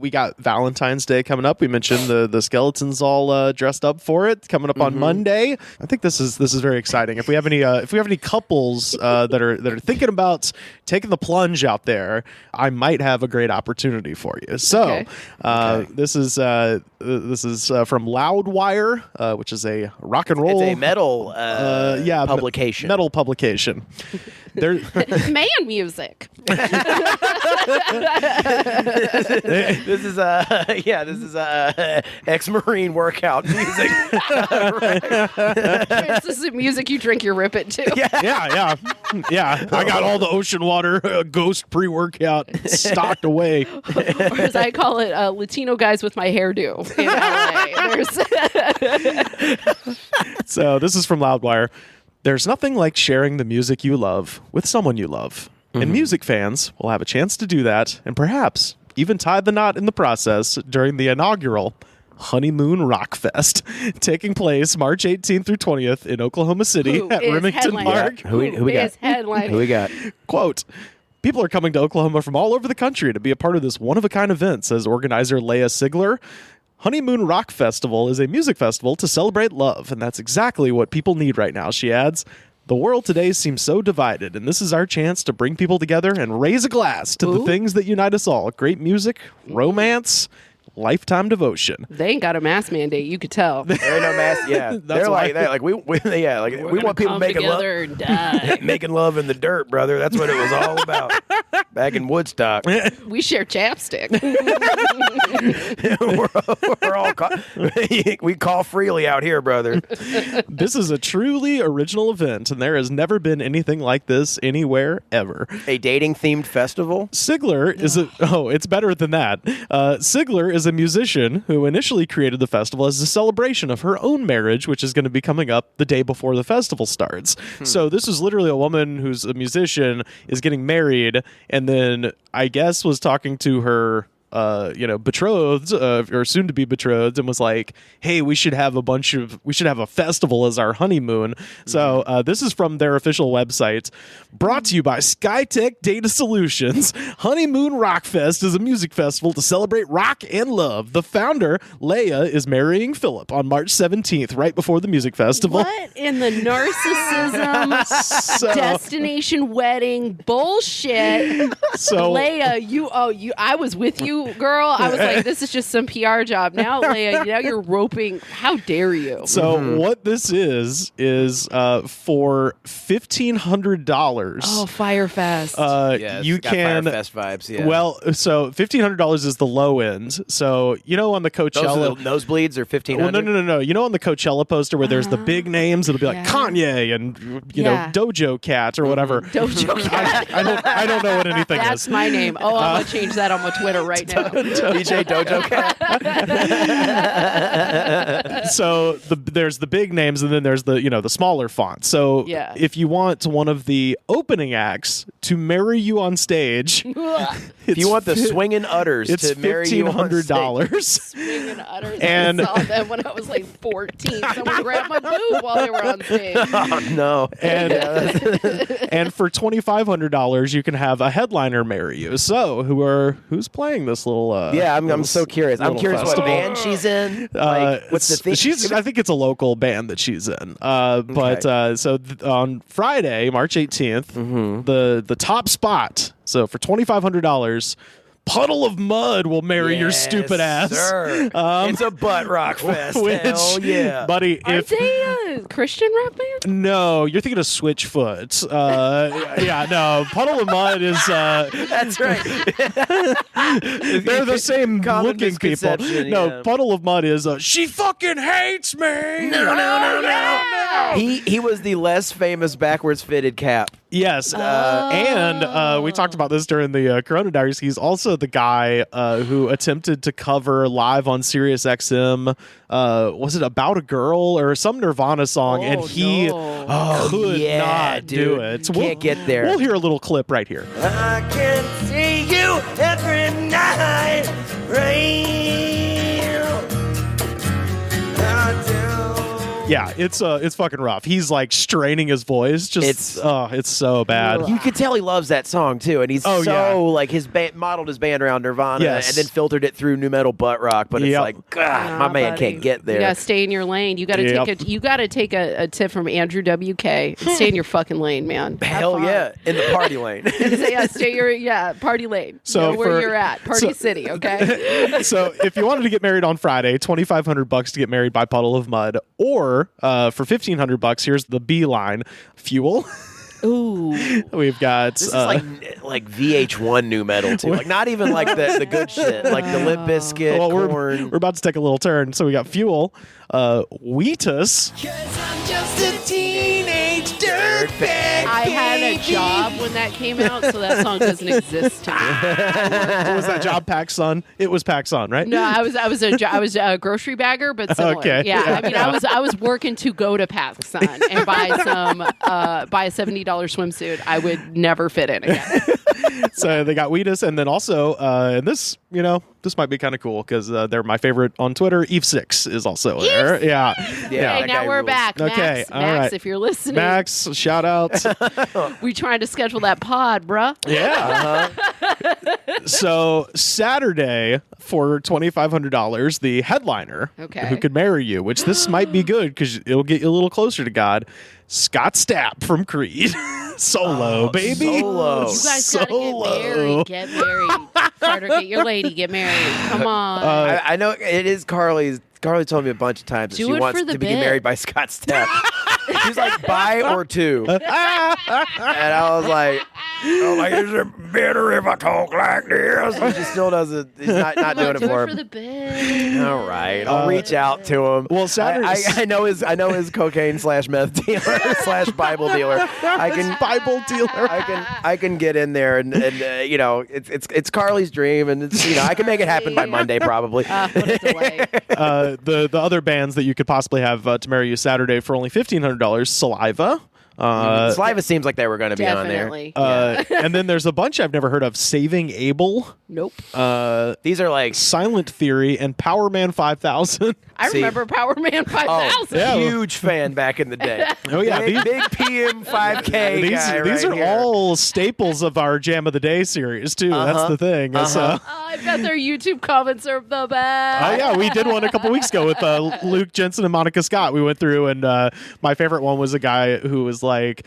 we got Valentine's Day coming up. We mentioned the skeletons all dressed up for it coming up on Monday. I think this is very exciting. If we have any couples that are thinking about taking the plunge out there, I might have a great opportunity for you. So this is from Loudwire, which is a rock and roll. It's a metal publication. Metal publication. They're man music. This is ex-Marine workout music. This is the music you drink your Rip It to. Yeah. I got all the ocean water ghost pre-workout stocked away. Or as I call it, Latino guys with my hairdo in LA. So this is from Loudwire. There's nothing like sharing the music you love with someone you love. And music fans will have a chance to do that and perhaps even tie the knot in the process during the inaugural Honeymoon Rock Fest, taking place March 18th through 20th in Oklahoma City at Remington Park. Who we got? Who we got? Quote, people are coming to Oklahoma from all over the country to be a part of this one-of-a-kind event, says organizer Leah Sigler. Honeymoon Rock Festival is a music festival to celebrate love, and that's exactly what people need right now, she adds. The world today seems so divided, and this is our chance to bring people together and raise a glass to the things that unite us all. Great music, romance, lifetime devotion. They ain't got a mask mandate, you could tell. There ain't no mask. Yeah, we want people making love and die. making love in the dirt, brother. That's what it was all about back in Woodstock. We share chapstick. we're all we call freely out here, brother. This is a truly original event, and there has never been anything like this anywhere ever. A dating themed festival. Sigler is it's better than that. Sigler is a musician who initially created the festival as a celebration of her own marriage, which is going to be coming up the day before the festival starts. So this is literally a woman who's a musician, is getting married, and then I guess was talking to her betrothed or soon to be betrothed, and was like, hey, we should have a festival as our honeymoon. So this is from their official website. Brought to you by Skytech Data Solutions. Honeymoon Rock Fest is a music festival to celebrate rock and love. The founder, Leia, is marrying Philip on March 17th, right before the music festival. What in the narcissism destination wedding bullshit? So Leia, I was with you, girl. I was like, this is just some PR job. Now, Leia, now you're roping. How dare you? So what this is for $1,500. Oh, Firefest. You can Firefest vibes. Yeah. Well, so $1,500 is the low end. So on the Coachella, those are the nosebleeds are $1,500. Well, no. On the Coachella poster where there's the big names, it'll be like Kanye and Dojo Cat or whatever. Dojo Cat. I don't know what anything is. That's my name. Oh, I'm gonna change that on my Twitter right now. DJ Dojo Cat. So there's the big names, and then there's the smaller fonts. So if you want one of the opening acts to marry you on stage, if you want the swinging udders to marry you on stage, Swinging udders. And I saw them when I was like 14. Someone grabbed my boob while they were on stage. Oh no! And and for $2,500, you can have a headliner marry you. So who's playing this little? I'm so curious. I'm curious festival. what band she's in. What's the thing? I think it's a local band that she's in. On Friday, March 18th, the top spot. So for $2,500. Puddle of Mud will marry your stupid ass. Sir. It's a butt rock fest. Hell yeah. Buddy, Are they a Christian rap band? No, you're thinking of Switchfoot. No. Puddle of Mud is... That's right. They're the same looking people. No, yeah. Puddle of Mud is... she fucking hates me! No. He was the less famous backwards fitted Cap. Yes, and we talked about this during the Corona Diaries. He's also the guy who attempted to cover live on Sirius XM. Was it About a Girl or some Nirvana song? And he could not do it. So can't get there. We'll hear a little clip right here. I can see you every night, rain. Yeah, it's fucking rough. He's like straining his voice. Just it's so bad. You could tell he loves that song too, and he's like his band modeled his band around Nirvana, and then filtered it through nu metal butt rock. But it's like, God, my man can't get there. You gotta stay in your lane. You gotta take a tip from Andrew WK. And stay in your fucking lane, man. Hell yeah, in the party lane. Stay party lane. So know where you're at, Party City. Okay. So if you wanted to get married on Friday, $2,500 to get married by Puddle of Mud, or for $1,500, here's the Beeline Fuel. Ooh, we've got this is like VH1 nu metal too, like not even like the good shit, like the Limp Bizkit, Korn. We're about to take a little turn. So we got Fuel, Wheatus. 'Cause I'm just a teenage dirtbag. I had a job when that came out, so that song doesn't exist to me. What was that job? PacSun. It was PacSun, right? No, I was a grocery bagger, but similar. Okay. Yeah, I mean, I was working to go to PacSun and buy a $70 swimsuit. I would never fit in again. So they got Wheatus, and then also, and this, this might be kind of cool because they're my favorite on Twitter. Eve6 is also there. Yeah. Hey, now we're back. Okay, Max, all right. If you're listening. Max, shout out. We trying to schedule that pod, bruh. Yeah. So Saturday for $2,500, the headliner who could marry you, which this might be good because it'll get you a little closer to God. Scott Stapp from Creed. Solo, baby. Solo. You guys gotta get married. Get married. Carter, get your lady. Get married. Come on. I know it is Carly's. Carly told me a bunch of times that she wants to be married by Scott Stapp. She's like, buy or two. And I was like, is it better if I talk like this? And she still doesn't. He's not doing it for him. For the bit. All right, I'll reach out to him. Well, Saturday. I know his cocaine / meth dealer / Bible dealer. Bible dealer. I can get in there and it's Carly's dream, and it's I can make it happen by Monday probably. What a delay. The other bands that you could possibly have to marry you Saturday for only $1,500, Saliva. Saliva seems like they were going to be on there. And then there's a bunch I've never heard of. Saving Abel. Nope. These are like Silent Theory and Power Man 5000. I remember Power Man 5000. Yeah. Huge fan back in the day. Oh yeah, big PM 5K guy. These are here. all staples of our Jam of the Day series too. That's the thing. So, I bet their YouTube comments are the best. oh yeah, we did one a couple weeks ago with Luke Jensen and Monica Scott. We went through, and my favorite one was a guy who was like,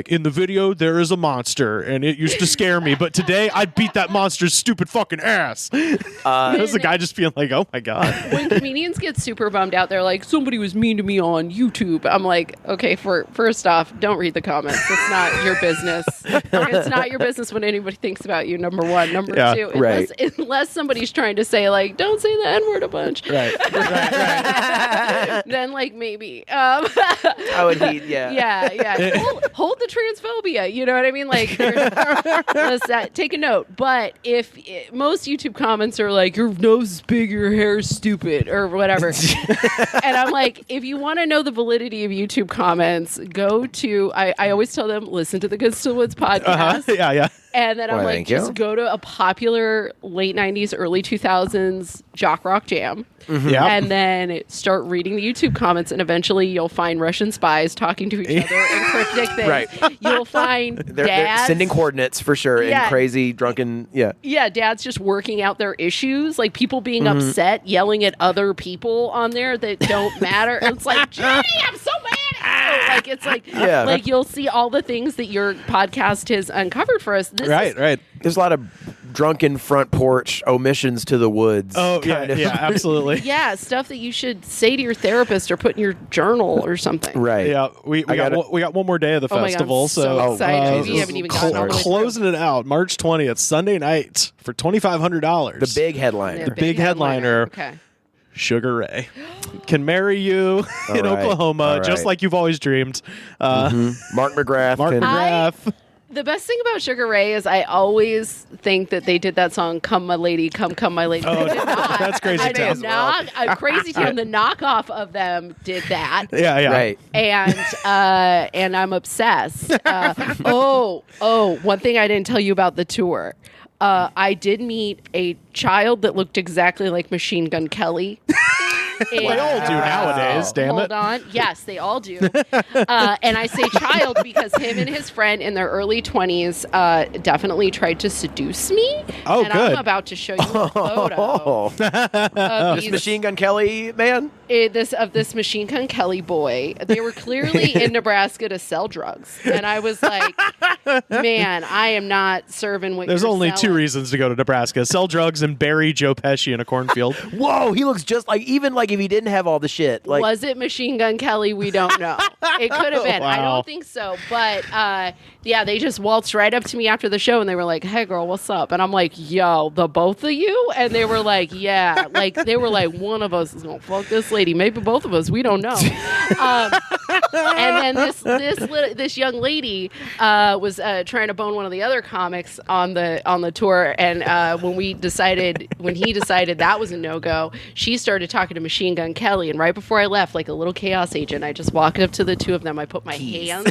in the video there is a monster, and it used to scare me, but today I'd beat that monster's stupid fucking ass. It was a guy just feeling like, oh my god. When comedians get super bummed out, they're like, somebody was mean to me on YouTube. I'm like, okay, first off, don't read the comments. It's not your business. It's not your business what anybody thinks about you, number one. Number two, unless somebody's trying to say, like, don't say the N-word a bunch. Right. Then, like, maybe. I would need, Yeah. Hold the transphobia. You know what I mean? Like, let's take a note. But if most YouTube comments are like, your nose is big, your hair is stupid, or whatever. And I'm like, if you want to know the validity of YouTube comments, go to, I always tell them, listen to the Good Still Woods podcast. Yeah. And then I'm like, just go to a popular late 90s, early 2000s jock rock jam. Mm-hmm. Yep. And then start reading the YouTube comments, and eventually you'll find Russian spies talking to each other in cryptic things. Right. You'll find they're sending coordinates for sure in crazy drunken Yeah, dads just working out their issues, like people being upset, yelling at other people on there that don't matter. And it's like, Jenny, I'm so mad at you. Like it's like like you'll see all the things that your podcast has uncovered for us. Right. There's a lot of drunken front porch omissions to the woods. Oh, yeah, absolutely. Yeah, stuff that you should say to your therapist or put in your journal or something. Right. Yeah, we got one more day of the festival. I'm so excited. We Jesus. haven't even gotten all the way closing it out March 20th, Sunday night for $2,500. The big headliner. The big headliner. Okay. Sugar Ray can marry you in Oklahoma, just like you've always dreamed. Mark McGrath. Mark McGrath. The best thing about Sugar Ray is I always think that they did that song, Come My Lady, Come My Lady. Oh, that's Crazy Town. Crazy Town, the knockoff of them did that. Yeah. Right. And I'm obsessed. One thing I didn't tell you about the tour. I did meet a child that looked exactly like Machine Gun Kelly. They all do nowadays, damn it. Hold on. Yes, they all do. And I say child because him and his friend in their early 20s definitely tried to seduce me. Oh, and good. I'm about to show you a photo. This Machine Gun Kelly man? This Machine Gun Kelly boy. They were clearly in Nebraska to sell drugs. And I was like, man, I am not serving what There's you're only selling. 2 reasons to go to Nebraska. Sell drugs and bury Joe Pesci in a cornfield. Whoa, he looks just like, even like if he didn't have all the shit. Like, was it Machine Gun Kelly? We don't know. It could have been. Wow. I don't think so. But yeah, they just waltzed right up to me after the show and they were like, hey girl, what's up? And I'm like, yo, the both of you? And they were like, yeah. Like they were like, one of us is gonna fuck this lady. Maybe both of us. We don't know. And then this young lady was trying to bone one of the other comics on the tour. And when he decided that was a no-go, she started talking to Machine Gun Kelly. And right before I left, like a little chaos agent, I just walked up to the two of them. I put my hands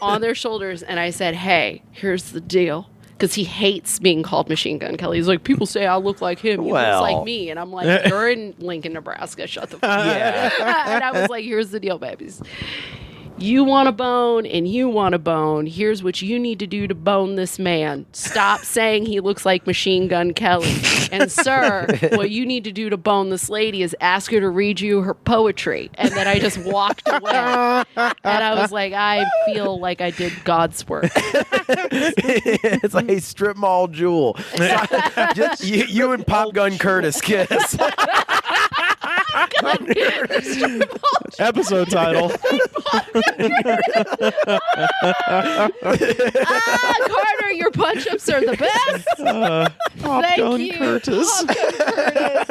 on their shoulders and I said, hey, here's the deal. Because he hates being called Machine Gun Kelly. He's like, people say I look like him. He looks like me. And I'm like, you're in Lincoln, Nebraska. Shut the fuck up. And I was like, here's the deal, babies. You want a bone and you want a bone. Here's what you need to do to bone this man. Stop saying he looks like Machine Gun Kelly. And sir, what you need to do to bone this lady is ask her to read you her poetry. And then I just walked away. And I was like, I feel like I did God's work. It's like a strip mall jewel. Just you and Pop Gun Curtis kiss. Episode title. Carter, your punch-ups are the best. Thank you. Curtis. Pop Gun Curtis.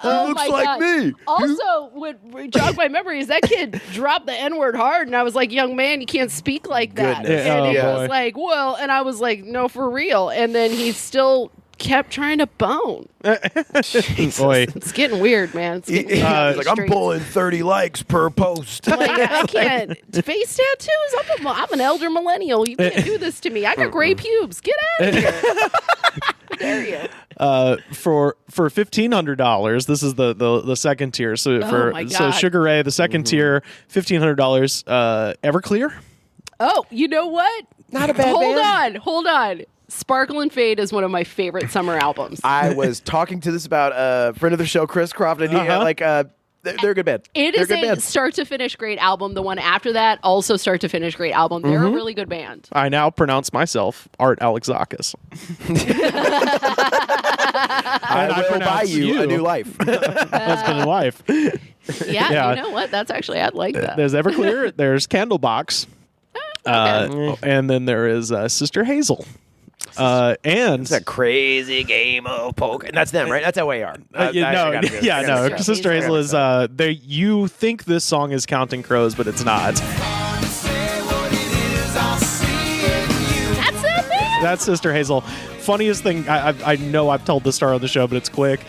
Oh looks my like God. me. Also, what jogged my memory is that kid dropped the N-word hard, and I was like, young man, you can't speak like that. Goodness. And he Oh, was boy. like, well, and I was like, no, for real. And then he still kept trying to bone. Boy. It's getting weird, man. It's getting He's weird. like, I'm pulling 30 likes per post. Like, I can't. Face tattoos? I'm an elder millennial. You can't do this to me. I got gray pubes. Get out of here. How dare you? For $1,500, this is the second tier. So my so God. Sugar Ray, the second tier, $1,500. Everclear. Oh, you know what? Not a bad band. Hold on. Sparkle and Fade is one of my favorite summer albums. I was talking to this about a friend of the show, Chris Croft, and he, they're a good band. It They're is good a band. start to finish great album. The one after that, also start to finish great album. They're a really good band. I now pronounce myself Art Alexakis. I will buy you a new life. Husband and wife. Yeah, you know what? That's actually, I'd like that. There's Everclear. There's Candlebox. And then there is Sister Hazel. And It's a crazy game of poker. And that's them, right? That's OAR. no. Sister Hazel is you think this song is Counting Crows, but it's not. That's it, man. That's Sister Hazel. Funniest thing, I know I've told this story on the show, but it's quick.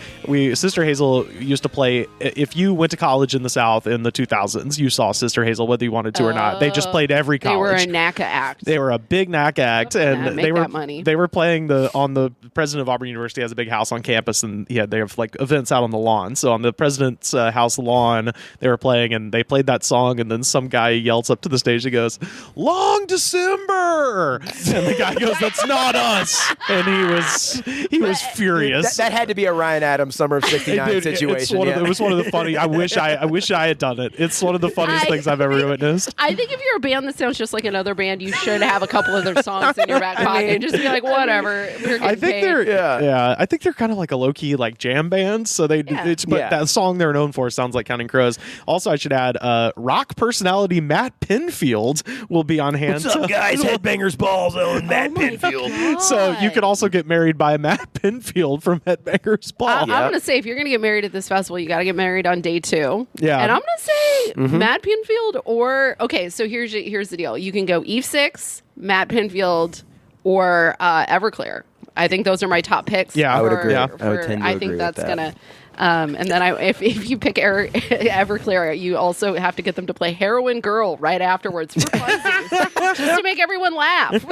Sister Hazel used to play, if you went to college in the South in the 2000s, you saw Sister Hazel whether you wanted to or not. They just played every college. They were a NACA act. They were a big NAC act, and make that money. They were playing on the president of Auburn University has a big house on campus, and they have like events out on the lawn. So on the president's house lawn, they were playing, and they played that song, and then some guy yells up to the stage and goes, "Long December," and the guy goes, "That's not us," and he was furious. That had to be a Ryan Adams Summer of '69 Dude, situation. it was one of the funny. I wish I had done it. It's one of the funniest things I've ever witnessed. I think if you're a band that sounds just like another band, you should have a couple of their songs in your back pocket and just be like, whatever. We're getting paid. I think they're kind of like a low key like jam band. So that song they're known for sounds like Counting Crows. Also, I should add, rock personality Matt Pinfield will be on hand. What's up, guys? Headbangers Balls own Matt Pinfield. God. So you could also get married by Matt Pinfield from Headbangers Ball. I'm going to say, if you're going to get married at this festival, you got to get married on day 2. Yeah. And I'm going to say Matt Pinfield so here's the deal. You can go Eve 6, Matt Pinfield, or Everclear. I think those are my top picks. Yeah, I would agree. Yeah. I would tend to I agree think with that's that. going to And then if you pick Everclear, you also have to get them to play Heroin Girl right afterwards for funsies, just to make everyone laugh.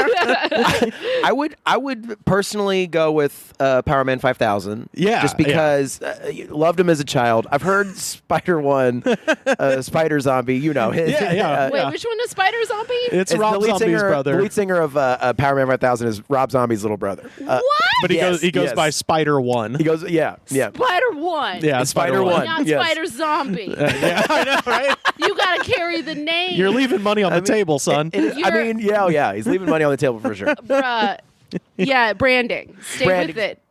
I would personally go with Power Man 5000. Yeah, just because loved him as a child. I've heard Spider One, Spider Zombie. You know, Wait, which one is Spider Zombie? It's Rob Zombie's brother. The lead singer of Power Man 5000 is Rob Zombie's little brother. What? But he goes by Spider One. He goes, yeah. Spider One. Yeah, Spider One. Not Spider Zombie. Yeah, I know, right? You got to carry the name. You're leaving money on the table, son. He's leaving money on the table for sure. Bruh. Yeah, branding. Stay with it.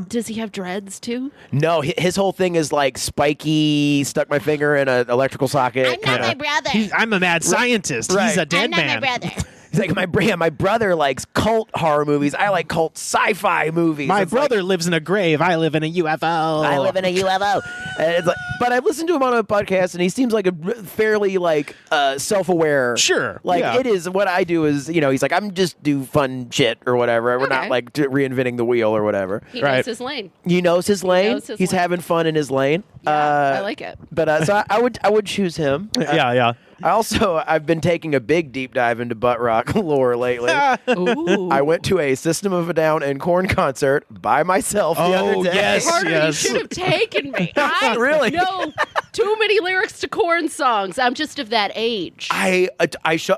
Does he have dreads too? No, his whole thing is like spiky, stuck my finger in an electrical socket. I'm not my brother. I'm a mad scientist. Right. He's a dead man. I'm not my brother. He's like, my brother likes cult horror movies. I like cult sci-fi movies. My brother lives in a grave. I live in a UFO. I live in a UFO. And it's like, but I listened to him on a podcast, and he seems like a fairly self-aware. Sure. It is what I do is, he's like, I'm just do fun shit or whatever. We're not like reinventing the wheel or whatever. He knows his lane. He knows his lane. He's having fun in his lane. Yeah, I like it. But so I would choose him. Yeah. I've been taking a big deep dive into butt rock lore lately. Ooh. I went to a System of a Down and Korn concert by myself the other day. Yes. Carter, you should have taken me. I Really? know too many lyrics to Korn songs. I'm just of that age. I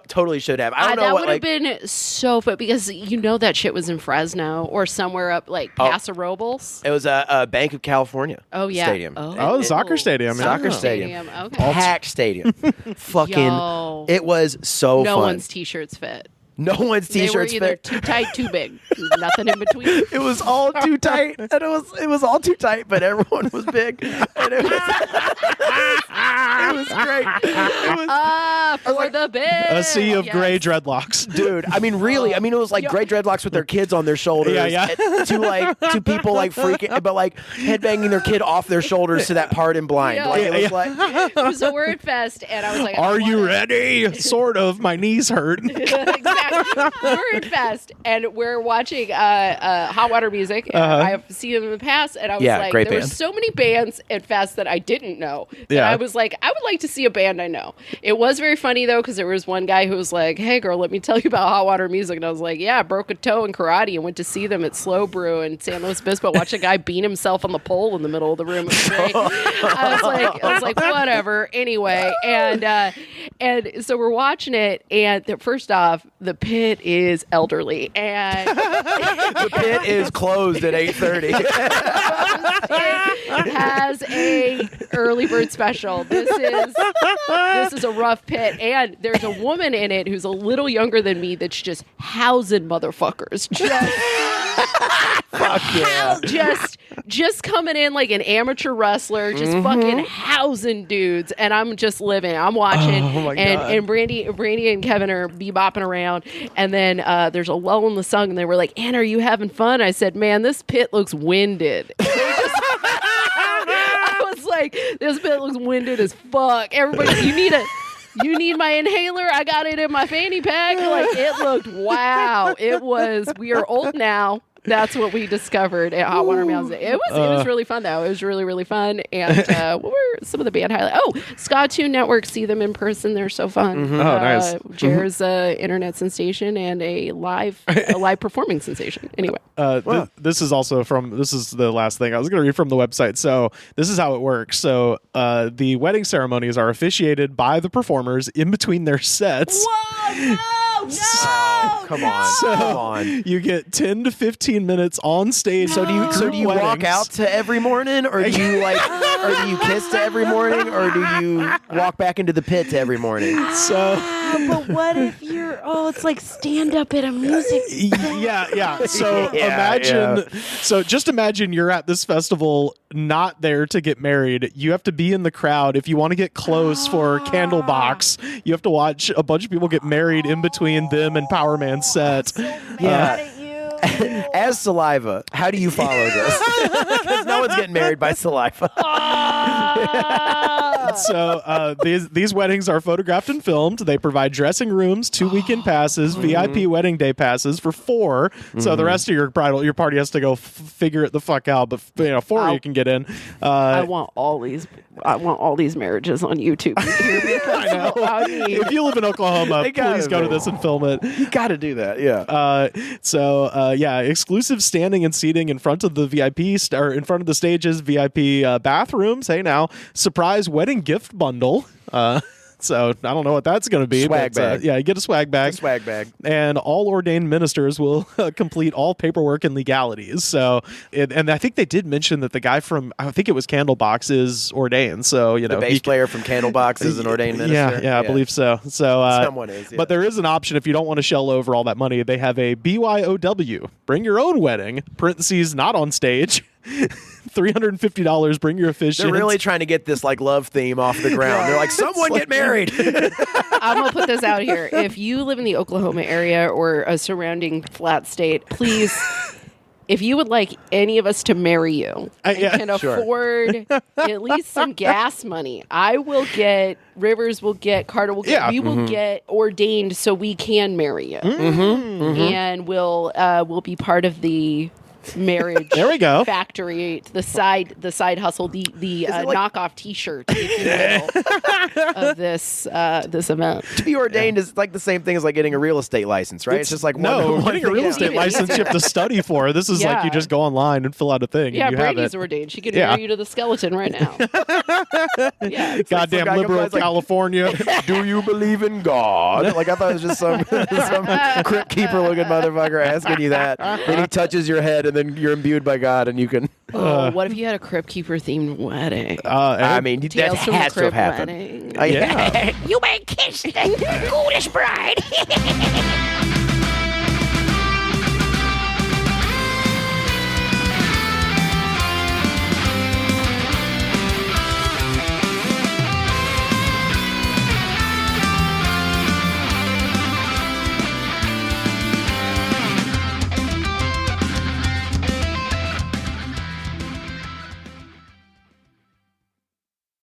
totally should have. I don't know that what would have been so fun because that shit was in Fresno or somewhere up Paso Robles. It was a Bank of California. Stadium. Oh, the soccer stadium. Soccer stadium. Okay. Packed stadium. Fucking. It was so fun. No one's t-shirts fit. No one's t-shirts They were either fit. too tight, too big. Nothing in between. It was all too tight, and it was all too tight, but everyone was big, and it was great. For the big. A sea of gray dreadlocks. Dude, I mean, really, it was like gray dreadlocks with their kids on their shoulders. Yeah. To people freaking, but headbanging their kid off their shoulders to that part in Blind. Yeah. So we're at Fest, and I was like, "Are you ready?" Sort of. My knees hurt. Exactly. We're at Fest, and we're watching Hot Water Music. I've seen them in the past, and I was like, there were so many bands at Fest that I didn't know. Yeah. I was like, I would like to see a band I know. It was very funny, though, because there was one guy who was like, hey, girl, let me tell you about Hot Water Music. And I was like, yeah, I broke a toe in karate and went to see them at Slow Brew in San Luis Obispo. Watch a guy beat himself on the pole in the middle of the room. It was great. I was like, whatever. Anyway, and so we're watching it, and first off, the pit is elderly, and the pit is closed at 8:30. It has a early bird special. This is a rough pit, and there's a woman in it who's a little younger than me that's just housing motherfuckers. Fuck yeah. Just coming in like an amateur wrestler, just fucking housing dudes, and I'm just living. I'm watching, and Brandy and Kevin are bebopping around, and then there's a lull in the song, and they were like, Anna, are you having fun? I said, man, this pit looks winded. I was like, this pit looks winded as fuck. Everybody, you need my inhaler? I got it in my fanny pack. It looked, wow. We are old now. That's what we discovered at Hot Water Music. It was really fun, though. It was really, really fun. And what were some of the band highlights? Oh, Ska Tune Network. See them in person. They're so fun. Mm-hmm. Oh, nice. Jer's internet sensation and a live performing sensation. Anyway. This is the last thing I was going to read from the website. So this is how it works. So the wedding ceremonies are officiated by the performers in between their sets. Whoa, no, come on. You get 10 to 15 minutes on stage. So do you walk out to every morning, or do you or do you kiss to every morning, or do you walk back into the pit to every morning? But what if it's like stand up at a music yeah. So just imagine you're at this festival, not there to get married. You have to be in the crowd. If you want to get close for Candlebox, you have to watch a bunch of people get married in between them and Power Man's set. As Saliva, how do you follow this? Because no one's getting married by Saliva. So these weddings are photographed and filmed. They provide dressing rooms, 2 weekend passes, VIP wedding day passes for 4. So the rest of your party has to go figure it the fuck out. But 4 you can get in. I want all these marriages on YouTube. I know. If you live in Oklahoma, please go to this and film it. You got to do that. Yeah. Exclusive standing and seating in front of the VIP or in front of the stages, VIP bathrooms. Hey now, surprise wedding gift bundle. So I don't know what that's going to be. Swag bag. You get a swag bag. And all ordained ministers will complete all paperwork and legalities. So, and I think they did mention that the guy from, I think it was Candlebox, is ordained. So, the bass player from Candlebox is an ordained minister. Yeah, I believe so. So, someone is. Yeah. But there is an option if you don't want to shell over all that money. They have a BYOW, bring your own wedding, parentheses, not on stage. $350. Bring your officiants. They're really trying to get this love theme off the ground. They're like, someone get married. I'm gonna put this out here. If you live in the Oklahoma area or a surrounding flat state, please. If you would like any of us to marry you and can afford at least some gas money, I will get, Rivers will get, Carter will get, we will get ordained so we can marry you. And we'll be part of the marriage there we go. factory, the side hustle, the knockoff T-shirt, if you will, of this event. To be ordained is like the same thing as like getting a real estate license, right? It's just like getting a real estate license you have to study for. This is like you just go online and fill out a thing. Yeah, and you Brady's have it. ordained. She could marry you to the skeleton right now. Goddamn liberal California. Do you believe in God? Like I thought it was just some crypt keeper looking motherfucker asking you that. Then he touches your head and then you're imbued by God and you can. What if you had a crypt keeper themed wedding? I mean, that has to have happened. Yeah. You may kiss the ghoulish bride.